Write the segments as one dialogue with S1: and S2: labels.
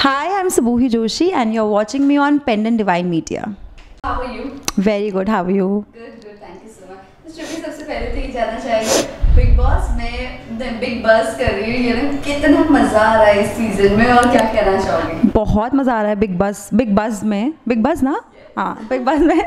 S1: Hi, I'm Subhuhi Joshi, and you're watching me on Pendant Divine Media.
S2: How are you?
S1: Very good. How are you?
S2: Good, good. Thank you so much. तो श्रुति सबसे पहले तो ये जानना चाहेंगे big boss में big बस कर रही हूँ ये ना कितना मजा आ रहा है इस सीजन में और क्या कहना चाहोगे?
S1: बहुत मज़ा आ रहा है बिग बस में बिग बस ना हाँ बिग बस में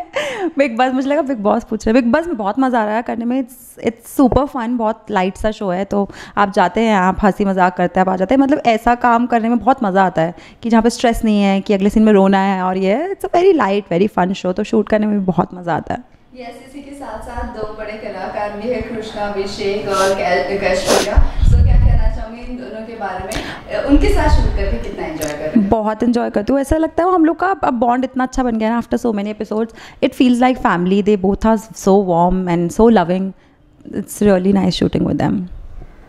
S1: बिग बस मुझे लगा बिग बॉस पूछ रहे बिग बस में बहुत मज़ा आ रहा है करने में। इट्स सुपर फन, बहुत लाइट सा शो है, तो आप जाते हैं, आप हंसी मजाक करते हैं, आप आ जाते हैं। मतलब ऐसा काम करने में बहुत मज़ा आता है कि जहाँ पे स्ट्रेस नहीं है कि अगले सीन में रोना है, और ये it's a very light very fun show, तो शूट करने में भी बहुत मज़ा आता है।
S2: यस, इसी के साथ साथ दो बड़े कलाकार भी है, कृष्णा अभिषेक और कैशप्रिया। सो क्या कहना चाहूँगी इन दोनों के बारे में, उनके साथ शूट करके कितना एंजॉय कर रहे हैं?
S1: बहुत एंजॉय करती हूँ। ऐसा लगता है हम लोग का अब बॉन्ड इतना अच्छा बन गया ना after so many episodes. It feels like family. They both are so warm and so loving. It's really nice shooting with them.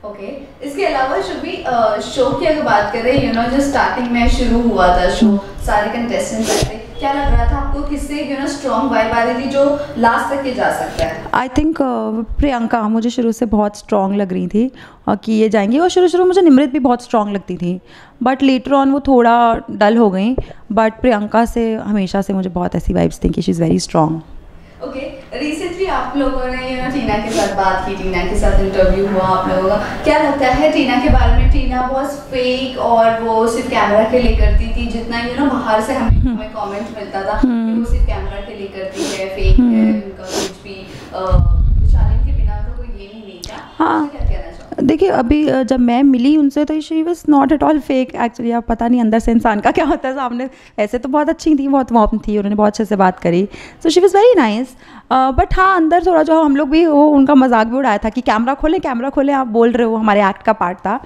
S2: Okay, इसके अलावा शुभी शो की अगर बात करें, यू नो जो स्टार्टिंग में शुरू हुआ था शो, सारे कंटेस्टेंट्स आए थे, क्या लग रहा था आपको किससे यू नो स्ट्रॉन्ग वाइब आ रही थी जो लास्ट तक के जा सकता है?
S1: आई थिंक प्रियंका मुझे शुरू से बहुत स्ट्रॉन्ग लग रही थी कि ये जाएंगी, और शुरू मुझे निमृत भी बहुत स्ट्रॉन्ग लगती थी, बट लेटर ऑन वो थोड़ा डल हो गई। बट प्रियंका से हमेशा से मुझे बहुत ऐसी वाइब्स थी कि she is very strong.
S2: Okay, recently आप लोगों ने यू नो टीना के साथ बात की, टीना के साथ इंटरव्यू हुआ आप लोगों का, क्या लगता है टीना के बारे में? टीना बहुत फेक और वो सिर्फ कैमरा के लिए करती थी, जितना यू नो बाहर से हमें कमेंट मिलता था कि वो सिर्फ कैमरा के लिए करती है, फेक है, उनका कुछ भी शालीन के बिना तो कोई ये नहीं था।
S1: हाँ,
S2: क्या कहना चाहूँ?
S1: देखिए अभी जब मैं मिली उनसे तो she was not at all fake actually. आप पता नहीं अंदर से इंसान का क्या होता है सामने। ऐसे तो बहुत अच्छी थी, बहुत वार्म थी, उन्होंने बहुत अच्छे से बात करी, so she was very nice. But हाँ, अंदर थोड़ा जो हम लोग भी वो उनका मजाक भी उड़ाया था कि कैमरा खोलें आप बोल रहे हो, हमारे एक्ट का पार्ट था।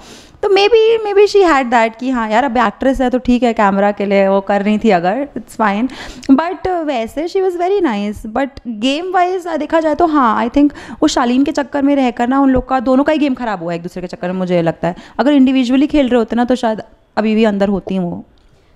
S1: तो may be she had that कि हाँ यार अब एक्ट्रेस है तो ठीक है, कैमरा के लिए वो कर रही थी अगर, इट्स फाइन। बट वैसे she was very nice. But game wise देखा जाए तो हाँ, आई थिंक वो शालीन के चक्कर में रहकर ना उन लोग का दोनों का ही गेम खराब हुआ है एक दूसरे के चक्कर में, मुझे लगता है। अगर इंडिविजुअली खेल रहे होते ना तो शायद अभी भी अंदर होती हैं वो।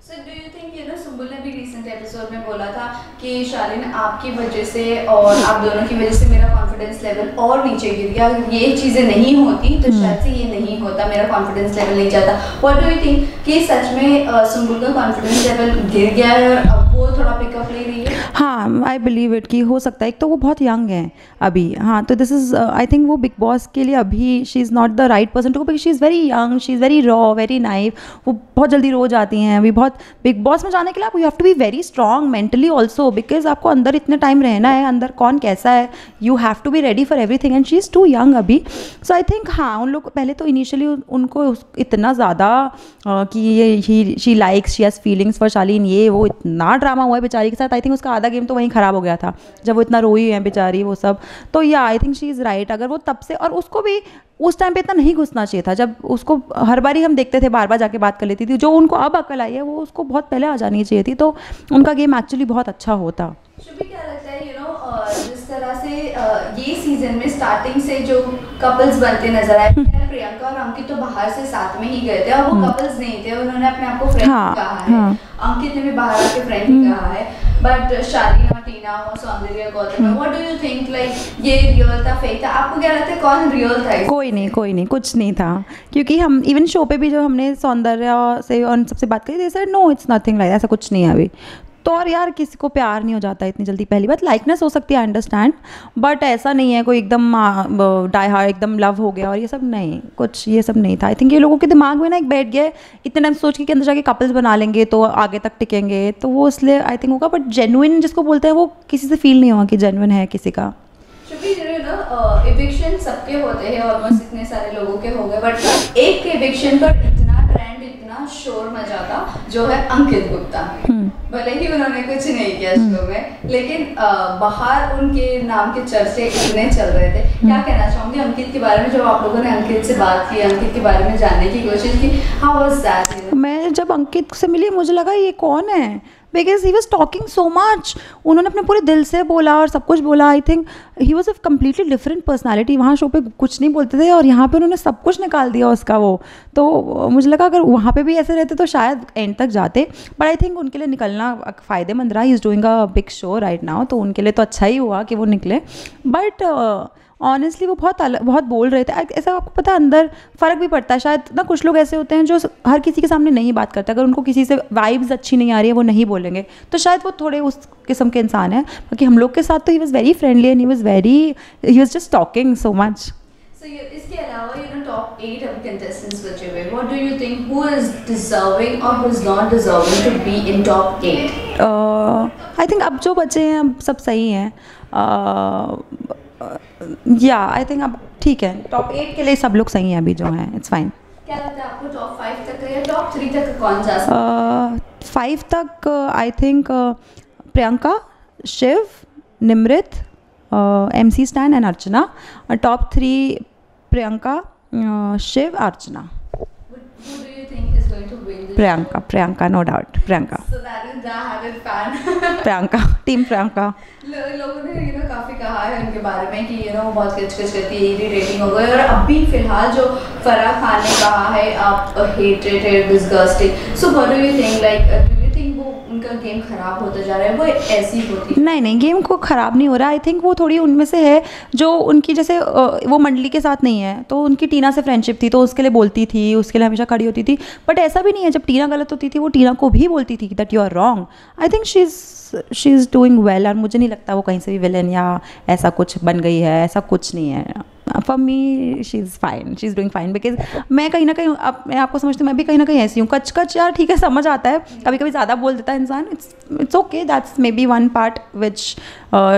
S2: So do you think, you know Sumbul ने भी रिसेंट एपिसोड में बोला था कि शालीन आपकी वजह से और आप दोनों की वजह से मेरा कॉन्फिडेंस लेवल और नीचे गिर गया, अगर ये चीज़ें नहीं होती तो शायद से ये नहीं होता, मेरा कॉन्फिडेंस लेवल नहीं जाता। व्हाट डू यू थिंक कि सच में सुम्बुल का कॉन्फिडेंस लेवल गिर गया है और अब वो थोड़ा पिकअप ले रही है?
S1: हाँ, आई बिलीव इट कि हो सकता है। एक तो वो बहुत यंग है अभी, हाँ, तो दिस इज़ आई थिंक वो बिग बॉस के लिए अभी she is not the right person to, because she is very young, she is very raw, very naive. वो बहुत जल्दी रो जाती हैं। अभी बहुत बिग बॉस में जाने के लिए आप you have to be very strong mentally also, because आपको अंदर इतने टाइम रहना है, अंदर कौन कैसा है, you have to be ready for everything, and she is too young अभी। सो आई थिंक हाँ, उन लोग पहले तो इनिशियली उनको इतना ज़्यादा कि ये she likes, she has feelings for Shaleen, ये वो इतना ड्रामा हुआ है बेचारी के साथ। आई थिंक उसका आधा गेम तो वहीं ख़राब हो गया था जब वो इतना रोई है बेचारी, वो सब। तो या आई थिंक शी इज़ राइट। अगर वो तब से, और उसको भी उस टाइम पे इतना नहीं घुसना चाहिए था, जब उसको हर बारी हम देखते थे बार बार जाके बात कर लेती थी। जो उनको अब अकल आई है वो उसको बहुत पहले आ जानी चाहिए थी, तो उनका गेम एक्चुअली बहुत अच्छा होता।
S2: शुभी, क्या लगता है यू नो जिस तरह से ये सीजन में स्टार्टिंग से जो कपल्स बनते नजर आए, प्रियंका और अंकित तो बाहर से साथ में ही गए थे और वो कपल्स नहीं थे, उन्होंने अपने आप को फ्रेंड कहा है। अंकित ने भी बाहर आके फ्रेंड ही कहा है। बट शालीन और टीना और सौंदर्य Gautam, what do you think, like ये रियल था फेक था? आपको क्या लगता है कौन रियल था?
S1: कोई नहीं, कुछ नहीं था, क्योंकि हम इवन शो पे भी जो हमने सौंदर्य से और सबसे बात करी, they said no it's nothing like, ऐसा कुछ नहीं है अभी। तो और यार किसी को प्यार नहीं हो जाता इतनी जल्दी। पहली बात, लाइकनेस हो सकती है, आई अंडरस्टैंड, बट ऐसा नहीं है कोई एकदम डाई हार्ड एकदम लव हो गया और ये सब नहीं, कुछ ये सब नहीं था। आई थिंक ये लोगों के दिमाग में ना एक बैठ गया इतने टाइम सोच के अंदर जाके कपल्स बना लेंगे तो आगे तक टिकेंगे, तो वो इसलिए आई थिंक होगा। बट जेन्युइन जिसको बोलते हैं वो किसी से फील नहीं हुआ कि जेन्युइन है किसी का।
S2: इविक्शन सबके होते हैं, ऑलमोस्ट इतने सारे लोगों के हो गए, बट एक के इविक्शन पर इतना ट्रेंड, इतना शोर मचा था, जो है अंकित गुप्ता। भले ही उन्होंने कुछ नहीं किया शो में, लेकिन बाहर उनके नाम के चर्चे इतने चल रहे थे। क्या कहना चाहूँगी अंकित के बारे में? जब आप लोगों ने अंकित से बात की, अंकित के बारे में जानने की कोशिश की, हाउ वाज दैट?
S1: मैं जब अंकित से मिली मुझे लगा ये कौन है, because he was talking so much. उन्होंने अपने पूरे दिल से बोला और सब कुछ बोला। I think he was a completely different personality. वहाँ शो पे कुछ नहीं बोलते थे और यहाँ पे उन्होंने सब कुछ निकाल दिया उसका वो। तो मुझे लगा अगर वहाँ पे भी ऐसे रहते तो शायद एंड तक जाते, बट आई थिंक उनके लिए निकलना फ़ायदेमंद रहा। He is doing a big show right now, तो उनके लिए तो अच्छा ही हुआ कि वो निकले। बट ऑनेस्टली वो बहुत बोल रहे थे। ऐसा आपको पता है अंदर फ़र्क भी पड़ता है शायद ना, कुछ लोग ऐसे होते हैं जो हर किसी के सामने नहीं बात करते, अगर उनको किसी से वाइब्स अच्छी नहीं आ रही है वो नहीं बोलेंगे, तो शायद वो थोड़े उस किस्म के इंसान हैं। बाकी हम लोग के साथ तो he was very friendly and he was just talking so much.
S2: So इसके अलावा top 8 of contestants बचे हुए, what do you think, who is deserving or who is not deserving to be in top 8?
S1: I think अब जो बचे हैं अब सब सही हैं। या आई थिंक अब ठीक है, टॉप 8 के लिए सब लोग सही हैं अभी जो हैं, इट्स फाइन।
S2: क्या लगता है आपको टॉप 5 तक या टॉप 3 तक कौन जा सकता है?
S1: 5 तक I think Priyanka, Shiv, Nimrit, MC Stan and Archana. Top 3 Priyanka, Shiv, Archana.
S2: Who do you think is going to win this?
S1: Priyanka no doubt, Priyanka.
S2: So that is the Harith fan.
S1: Priyanka, team Priyanka.
S2: लोगों ने काफ़ी कहा है उनके बारे में कि बहुत किचकिच करती है, इरिटेटिंग हो गई, और अभी फिलहाल जो फराह खान ने कहा है आप hated disgusting, so what do you think, like do you think वो उनका गेम खराब होता जा रहा है, वो ऐसी होती है?
S1: नहीं गेम को ख़राब नहीं हो रहा। आई थिंक वो थोड़ी उनमें से है जो उनकी जैसे वो मंडली के साथ नहीं है, तो उनकी टीना से फ्रेंडशिप थी तो उसके लिए बोलती थी, उसके लिए हमेशा खड़ी होती थी। बट ऐसा भी नहीं है, जब टीना गलत होती थी वो टीना को भी बोलती थी that you are wrong. I think she is doing well, और मुझे नहीं लगता वो कहीं से भी विलन या ऐसा कुछ बन गई है, ऐसा कुछ नहीं है। For me she is fine, she is doing fine, because मैं कहीं ना कहीं मैं आपको समझती हूँ, मैं भी कहीं ना कहीं ऐसी हूँ, कच यार ठीक है, समझ आता है, कभी कभी ज़्यादा बोल देता है इंसान, it's okay, that's may be one part which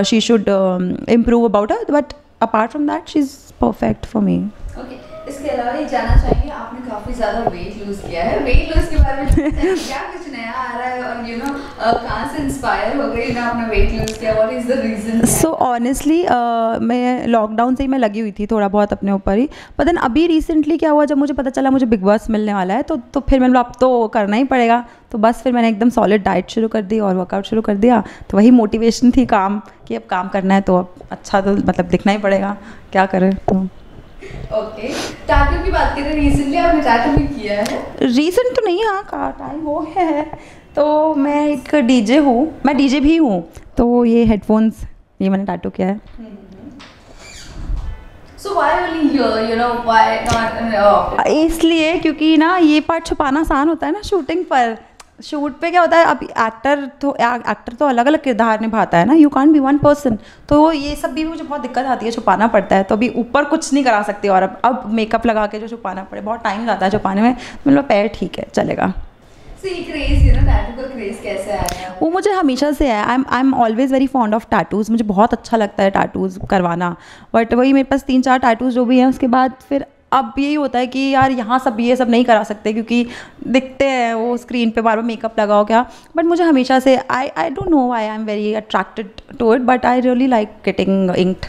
S1: she should improve about her, but apart from that she is perfect for me.
S2: Okay, इसके अलावा ये जानना चाहेंगे, आपने काफ़ी ज़्यादा वेट लूज़ किया है, वेट लूज़ के बारे में क्या कुछ नया आ रहा है, और कहाँ से इंस्पायर हो गई ना आपने वेट लूज़ किया, what is the reason?
S1: So honestly मैं लॉकडाउन से ही मैं लगी हुई थी थोड़ा बहुत अपने ऊपर ही, पर देन अभी रिसेंटली क्या हुआ, जब मुझे पता चला मुझे बिग बॉस मिलने वाला है, तो फिर मैंने अब तो करना ही पड़ेगा, तो बस फिर मैंने एकदम सॉलिड डाइट शुरू कर दी और वर्कआउट शुरू कर दिया। तो वही मोटिवेशन थी काम कि अब काम करना है तो अब अच्छा तो मतलब दिखना ही पड़ेगा, क्या करें। तो
S2: ओके, टैटू की बात करें, रिसेंटली आपने टैटू भी किया है?
S1: रीसेंट तो नहीं, हाँ का टाइम हो गया है। तो मैं एक डीजे हूँ, मैं डीजे भी हूँ, तो ये हेडफोन्स ये मैंने टैटू किया है।
S2: So why only here, why not?
S1: इसलिए क्योंकि ना ये पार्ट छुपाना आसान होता है ना शूटिंग पर। शूट पे क्या होता है, अब एक्टर तो अलग अलग किरदार निभाता है ना, you can't be one person, तो ये सब भी मुझे बहुत दिक्कत आती है, छुपाना पड़ता है, तो अभी ऊपर कुछ नहीं करा सकती, और अब मेकअप लगा के जो छुपाना पड़े, बहुत टाइम जाता है छुपाने में, मतलब पैर ठीक है चलेगा।
S2: टैटू का क्रेज कैसे आया?
S1: वो मुझे हमेशा से है, I am always very fond of tattoos, मुझे बहुत अच्छा लगता है टैटूज़ करवाना, बट वही मेरे पास 3-4 टैटूज़ जो भी हैं, उसके बाद फिर अब यही होता है कि यार यहाँ सब ये सब नहीं करा सकते क्योंकि दिखते हैं वो स्क्रीन पे बार बार मेकअप लगाओ क्या, बट मुझे हमेशा से I don't know I am very attracted to it, but I really like getting inked.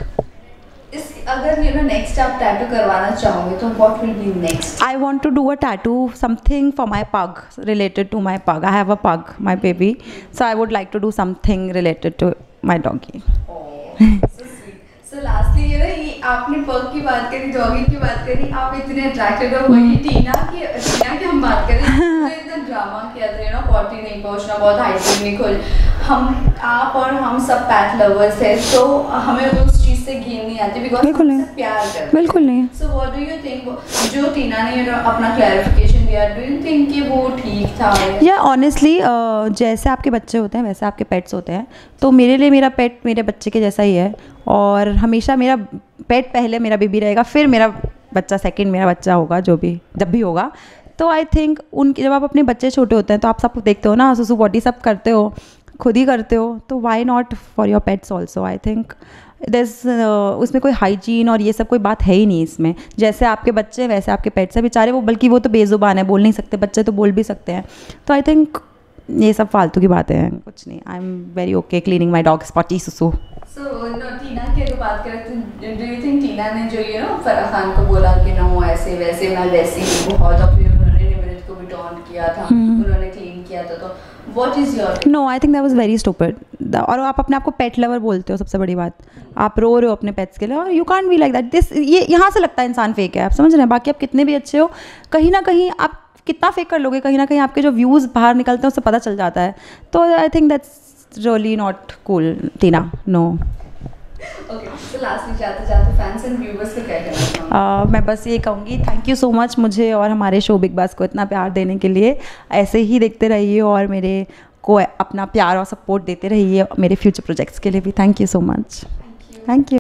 S2: अगर नेक्स्ट आप टैटू करवाना चाहोगे तो what will be next?
S1: I want to do a tattoo something for my pug, related to my pug, I have a pug, my baby, so I would like to do something related to my doggy.
S2: So lastly, ये आपने पग की बात करी, doggy की बात करी, आप इतने अट्रैक्टेड हो, वही टीना की हम बात करें, तो इतना ड्रामा किया था, पॉटी नहीं पहुंचना, बहुत हाइजीनिक हो, आप और हम सब पैट लवर्स है, तो हमें उस चीज़ से घिन नहीं आती, बिकॉज
S1: बिल्कुल नहीं,
S2: प्यार करते,
S1: बिल्कुल नहीं।
S2: So what do you think, जो टीना ने अपना क्लैरिफिकेशन दिया, डू यू थिंक कि वो ठीक था?
S1: या ऑनेस्टली जैसे आपके बच्चे होते हैं वैसे आपके पेट्स होते हैं, तो मेरे लिए मेरा पेट मेरे बच्चे के जैसा ही है, और हमेशा मेरा पेट पहले मेरा बेबी रहेगा, फिर मेरा बच्चा सेकंड मेरा बच्चा होगा, जो भी जब भी होगा। तो आई थिंक उनके जब आप अपने बच्चे छोटे होते हैं तो आप सब देखते हो ना, सुसु पॉटी सब करते हो, खुद ही करते हो, तो why not for your pets also. I think उसमें कोई हाइजीन और ये सब कोई बात है ही नहीं इसमें, जैसे आपके बच्चे वैसे आपके पेट्स हैं बेचारे, वो बल्कि वो तो बेजुबान है, बोल नहीं सकते, बच्चे तो बोल भी सकते हैं, तो आई थिंक ये सब फालतू की बातें हैं, कुछ नहीं। आई am very okay cleaning my dog spotty सुसु।
S2: सो टीना की अगर बात करें तो डू यू थिंक टीना ने जो फराह खान को बोला कि नो ऐसे वैसे मैं वैसी हूँ बहुत, और फिर उन्होंने निमृत को भी टॉन्ट किया था, उन्होंने क्लीन किया था, तो what is your?
S1: No I think that was very stupid. और आप अपने आप को पेट लवर बोलते हो, सबसे बड़ी बात, आप रो रहे हो अपने पेट्स के लिए, और you can't be like that. ये यहाँ से लगता है इंसान फेक है, आप समझ रहे हैं, बाकी आप कितने भी अच्छे हो, कहीं ना कहीं आप कितना फेक कर लोगे, कहीं ना कहीं आपके जो व्यूज़ बाहर निकलते हैं उससे पता चल जाता है, तो I think that's really not cool Tina, no.
S2: Okay, तो लास्टली जाते जाते फैंस एंड व्यूअर्स को क्या कहना चाहूँगी?
S1: मैं बस ये कहूँगी, थैंक यू सो मच मुझे और हमारे शो बिग बॉस को इतना प्यार देने के लिए। ऐसे ही देखते रहिए और मेरे को अपना प्यार और सपोर्ट देते रहिए मेरे फ्यूचर प्रोजेक्ट्स के लिए भी। Thank you so much.
S2: Thank you.
S1: Thank you.